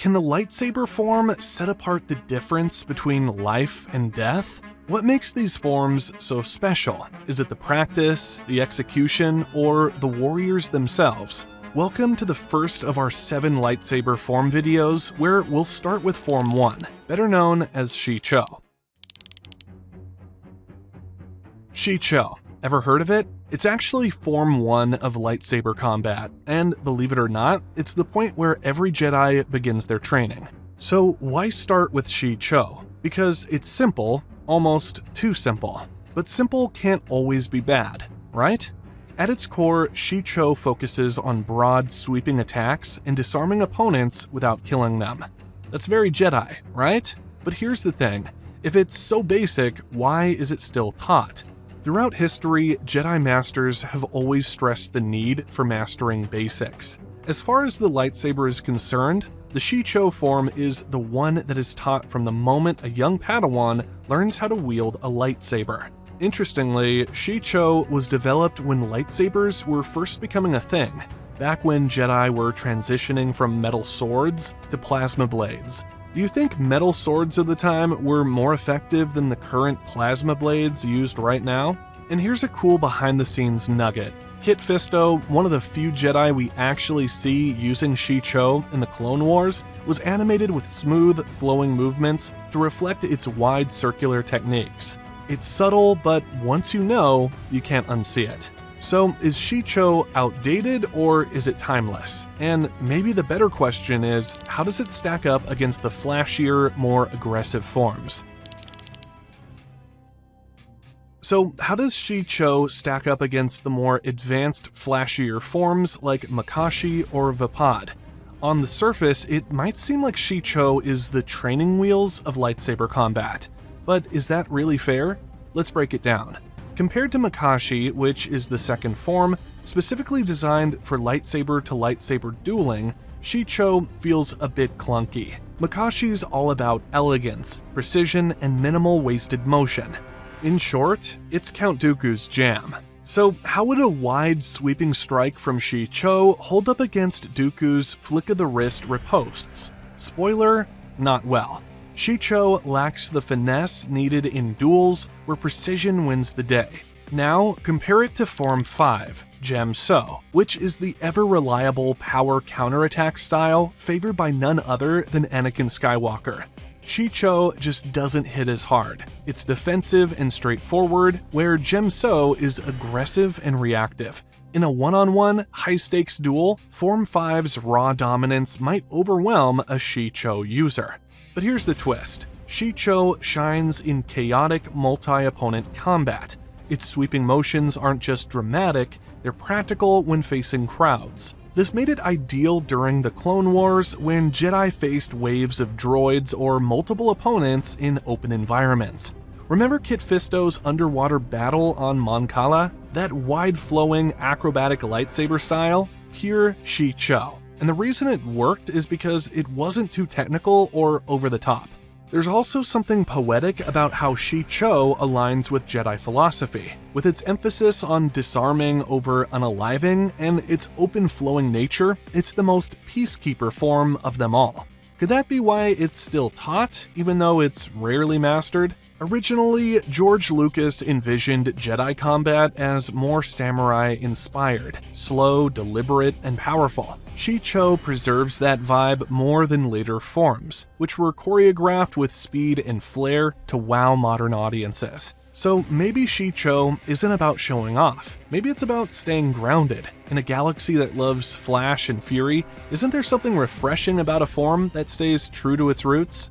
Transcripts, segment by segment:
can the lightsaber form set apart the difference between life and death? What makes these forms so special? Is it the practice, the execution, or the warriors themselves? Welcome to the first of our 7 lightsaber form videos, where we'll start with Form 1, better known as Shii-Cho. Shii-Cho. Ever heard of it? It's actually Form 1 of lightsaber combat, and believe it or not, it's the point where every Jedi begins their training. So why start with Shii-Cho? Because it's simple, almost too simple. But simple can't always be bad, right? At its core, Shii-Cho focuses on broad, sweeping attacks and disarming opponents without killing them. That's very Jedi, right? But here's the thing, if it's so basic, why is it still taught? Throughout history, Jedi Masters have always stressed the need for mastering basics. As far as the lightsaber is concerned, the Shii-Cho form is the one that is taught from the moment a young Padawan learns how to wield a lightsaber. Interestingly, Shii-Cho was developed when lightsabers were first becoming a thing, back when Jedi were transitioning from metal swords to plasma blades. Do you think metal swords of the time were more effective than the current plasma blades used right now? And here's a cool behind-the-scenes nugget. Kit Fisto, one of the few Jedi we actually see using Shii-Cho in the Clone Wars, was animated with smooth, flowing movements to reflect its wide circular techniques. It's subtle, but once you know, you can't unsee it. So is Shii-Cho outdated or is it timeless? And maybe the better question is, how does it stack up against the flashier, more aggressive forms? So how does Shii-Cho stack up against the more advanced, flashier forms like Makashi or Vapad? On the surface, it might seem like Shii-Cho is the training wheels of lightsaber combat. But is that really fair? Let's break it down. Compared to Makashi, which is the second form, specifically designed for lightsaber-to-lightsaber dueling, Shii-Cho feels a bit clunky. Makashi's all about elegance, precision, and minimal wasted motion. In short, it's Count Dooku's jam. So how would a wide, sweeping strike from Shii-Cho hold up against Dooku's flick-of-the-wrist ripostes? Spoiler, not well. Shii-Cho lacks the finesse needed in duels where precision wins the day. Now, compare it to Form 5, Jam-So, which is the ever-reliable power counterattack style favored by none other than Anakin Skywalker. Shii-Cho just doesn't hit as hard. It's defensive and straightforward, where Jam-So is aggressive and reactive. In a one-on-one, high-stakes duel, Form 5's raw dominance might overwhelm a Shii-Cho user. But here's the twist. Shii-Cho shines in chaotic multi-opponent combat. Its sweeping motions aren't just dramatic, they're practical when facing crowds. This made it ideal during the Clone Wars when Jedi faced waves of droids or multiple opponents in open environments. Remember Kit Fisto's underwater battle on Mon Cala? That wide-flowing, acrobatic lightsaber style? Pure Shii-Cho. And the reason it worked is because it wasn't too technical or over the top. There's also something poetic about how Shii-Cho aligns with Jedi philosophy. With its emphasis on disarming over unaliving and its open flowing nature, it's the most peacekeeper form of them all. Could that be why it's still taught, even though it's rarely mastered? Originally, George Lucas envisioned Jedi combat as more samurai-inspired, slow, deliberate, and powerful. Shii-Cho preserves that vibe more than later forms, which were choreographed with speed and flair to wow modern audiences. So maybe Shii-Cho isn't about showing off. Maybe it's about staying grounded. In a galaxy that loves flash and fury, isn't there something refreshing about a form that stays true to its roots?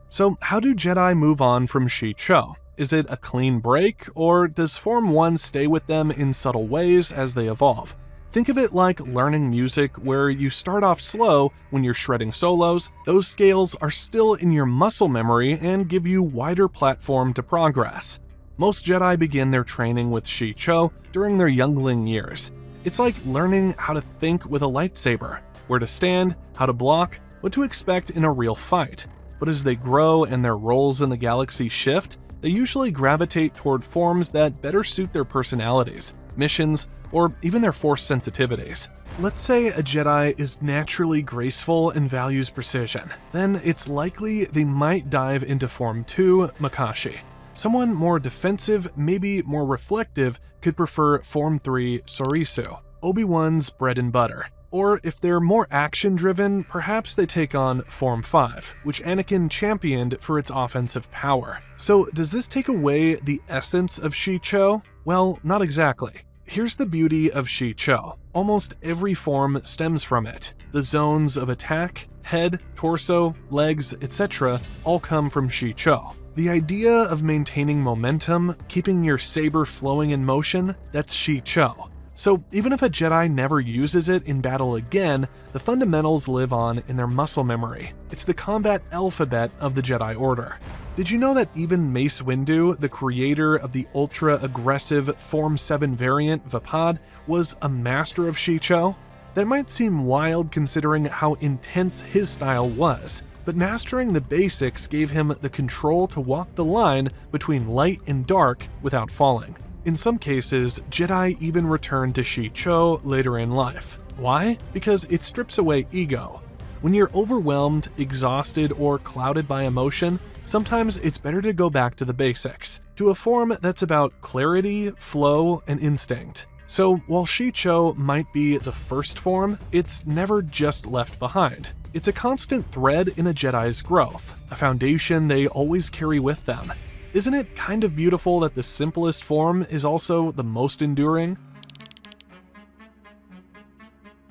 So how do Jedi move on from Shii-Cho? Is it a clean break, or does Form 1 stay with them in subtle ways as they evolve? Think of it like learning music where you start off slow when you're shredding solos, those scales are still in your muscle memory and give you wider platform to progress. Most Jedi begin their training with Shii-Cho during their youngling years. It's like learning how to think with a lightsaber, where to stand, how to block, what to expect in a real fight. But as they grow and their roles in the galaxy shift, they usually gravitate toward forms that better suit their personalities. missions, or even their force sensitivities. Let's say a Jedi is naturally graceful and values precision, then it's likely they might dive into Form 2, Makashi. Someone more defensive, maybe more reflective, could prefer Form 3, Sorisu, Obi-Wan's bread and butter. Or if they're more action-driven, perhaps they take on Form 5, which Anakin championed for its offensive power. So does this take away the essence of Shii-Cho? Well, not exactly. Here's the beauty of Shii-Cho. Almost every form stems from it. The zones of attack, head, torso, legs, etc. all come from Shii-Cho. The idea of maintaining momentum, keeping your saber flowing in motion, that's Shii-Cho. So even if a Jedi never uses it in battle again, the fundamentals live on in their muscle memory. It's the combat alphabet of the Jedi Order. Did you know that even Mace Windu, the creator of the ultra-aggressive Form 7 variant Vapad, was a master of Shii-Cho? That might seem wild considering how intense his style was, but mastering the basics gave him the control to walk the line between light and dark without falling. In some cases, Jedi even return to Shii-Cho later in life. Why? Because it strips away ego. When you're overwhelmed, exhausted, or clouded by emotion, sometimes it's better to go back to the basics, to a form that's about clarity, flow, and instinct. So while Shii-Cho might be the first form, it's never just left behind. It's a constant thread in a Jedi's growth, a foundation they always carry with them. Isn't it kind of beautiful that the simplest form is also the most enduring?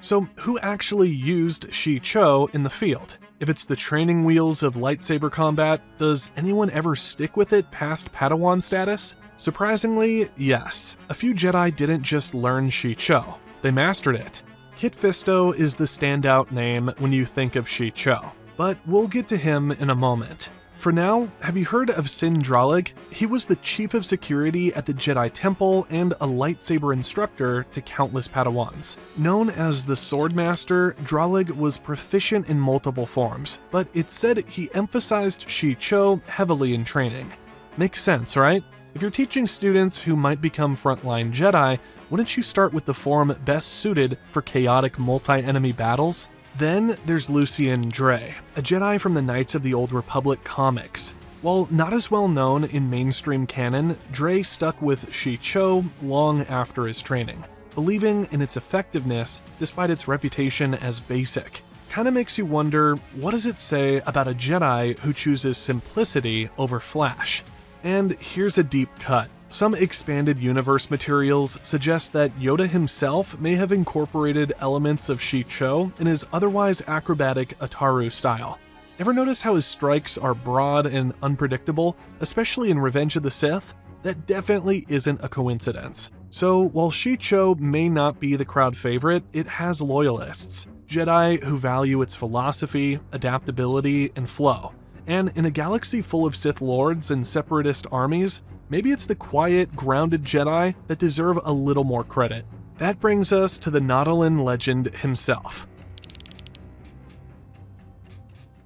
So who actually used Shii-Cho in the field? If it's the training wheels of lightsaber combat, does anyone ever stick with it past Padawan status? Surprisingly, yes. A few Jedi didn't just learn Shii-Cho, they mastered it. Kit Fisto is the standout name when you think of Shii-Cho, but we'll get to him in a moment. For now, have you heard of Sin Dralig? He was the chief of security at the Jedi Temple and a lightsaber instructor to countless Padawans. Known as the Swordmaster, Dralig was proficient in multiple forms, but it's said he emphasized Shii-Cho heavily in training. Makes sense, right? If you're teaching students who might become frontline Jedi, wouldn't you start with the form best suited for chaotic multi-enemy battles? Then there's Lucien Dre, a Jedi from the Knights of the Old Republic comics. While not as well known in mainstream canon, Dre stuck with Shii-Cho long after his training, believing in its effectiveness despite its reputation as basic. Kinda makes you wonder, what does it say about a Jedi who chooses simplicity over flash? And here's a deep cut. Some expanded universe materials suggest that Yoda himself may have incorporated elements of Shii-Cho in his otherwise acrobatic Ataru style. Ever notice how his strikes are broad and unpredictable, especially in Revenge of the Sith? That definitely isn't a coincidence. So while Shii-Cho may not be the crowd favorite, it has loyalists, Jedi who value its philosophy, adaptability, and flow. And in a galaxy full of Sith Lords and Separatist armies, maybe it's the quiet, grounded Jedi that deserve a little more credit. That brings us to the Nautolan legend himself.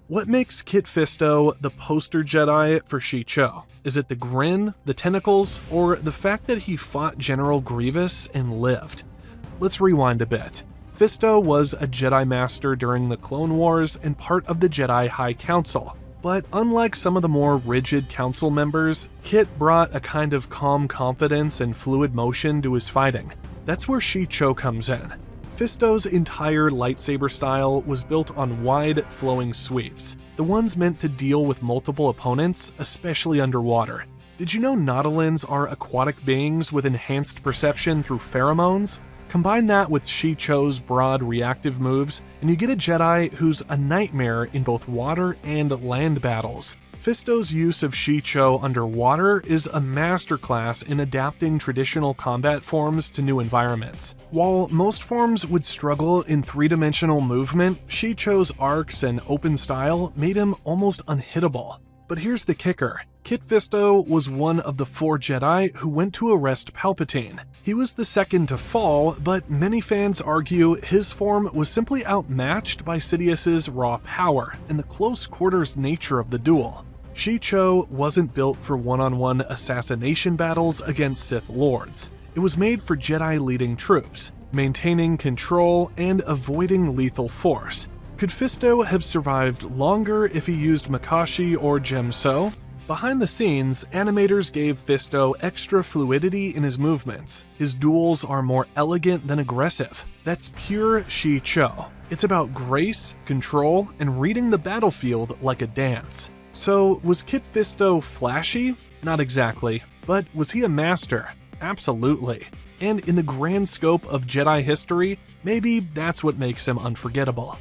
What makes Kit Fisto the poster Jedi for Shii-Cho? Is it the grin, the tentacles, or the fact that he fought General Grievous and lived? Let's rewind a bit. Fisto was a Jedi Master during the Clone Wars and part of the Jedi High Council. But unlike some of the more rigid council members, Kit brought a kind of calm confidence and fluid motion to his fighting. That's where Shii-Cho comes in. Fisto's entire lightsaber style was built on wide, flowing sweeps, the ones meant to deal with multiple opponents, especially underwater. Did you know Nautolans are aquatic beings with enhanced perception through pheromones? Combine that with Shii-Cho's broad reactive moves, and you get a Jedi who's a nightmare in both water and land battles. Fisto's use of Shii-Cho underwater is a masterclass in adapting traditional combat forms to new environments. While most forms would struggle in three-dimensional movement, Shii-Cho's arcs and open style made him almost unhittable. But here's the kicker. Kit Fisto was one of the 4 Jedi who went to arrest Palpatine. He was the second to fall, but many fans argue his form was simply outmatched by Sidious's raw power and the close quarters nature of the duel. Shii-Cho wasn't built for one-on-one assassination battles against Sith Lords. It was made for Jedi leading troops, maintaining control and avoiding lethal force. Could Fisto have survived longer if he used Makashi or Gemso? Behind the scenes, animators gave Fisto extra fluidity in his movements. His duels are more elegant than aggressive. That's pure Shii-Cho. It's about grace, control, and reading the battlefield like a dance. So, was Kit Fisto flashy? Not exactly. But was he a master? Absolutely. And in the grand scope of Jedi history, maybe that's what makes him unforgettable.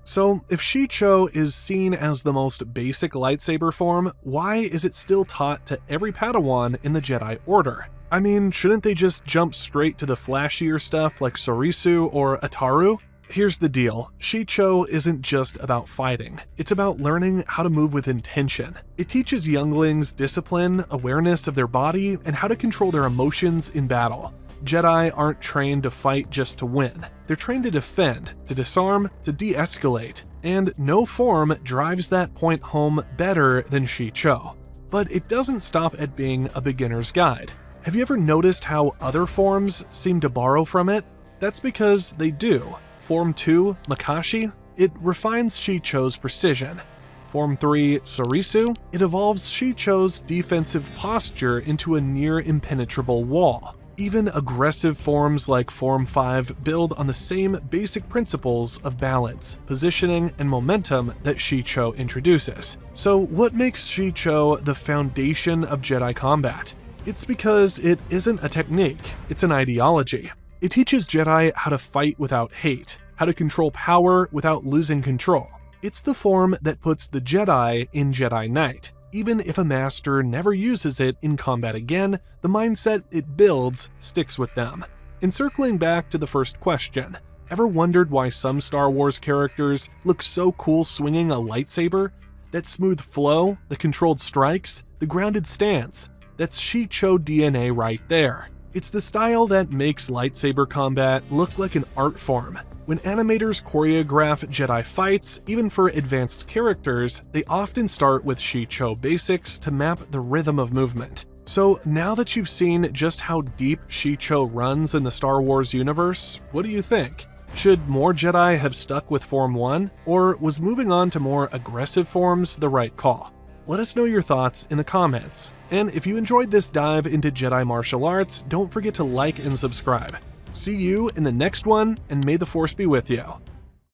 So, if Shii-Cho is seen as the most basic lightsaber form, why is it still taught to every Padawan in the Jedi Order? I mean, shouldn't they just jump straight to the flashier stuff like Sorisu or Ataru? Here's the deal, Shii-Cho isn't just about fighting, it's about learning how to move with intention. It teaches younglings discipline, awareness of their body, and how to control their emotions in battle. Jedi aren't trained to fight just to win. They're trained to defend, to disarm, to de-escalate, and no form drives that point home better than Shii-Cho. But it doesn't stop at being a beginner's guide. Have you ever noticed how other forms seem to borrow from it? That's because they do. Form 2, Makashi, it refines Shii-Cho's precision. Form 3, Sorisu, it evolves Shii-Cho's defensive posture into a near-impenetrable wall. Even aggressive forms like Form 5 build on the same basic principles of balance, positioning, and momentum that Shii-Cho introduces. So what makes Shii-Cho the foundation of Jedi combat? It's because it isn't a technique, it's an ideology. It teaches Jedi how to fight without hate, how to control power without losing control. It's the form that puts the Jedi in Jedi Knight. Even if a master never uses it in combat again, the mindset it builds sticks with them. And circling back to the first question, ever wondered why some Star Wars characters look so cool swinging a lightsaber? That smooth flow, the controlled strikes, the grounded stance, that's Shii-Cho DNA right there. It's the style that makes lightsaber combat look like an art form. When animators choreograph Jedi fights, even for advanced characters, they often start with Shii-Cho basics to map the rhythm of movement. So now that you've seen just how deep Shii-Cho runs in the Star Wars universe, what do you think? Should more Jedi have stuck with Form 1, or was moving on to more aggressive forms the right call? Let us know your thoughts in the comments. And if you enjoyed this dive into Jedi martial arts, don't forget to like and subscribe. See you in the next one, and may the Force be with you.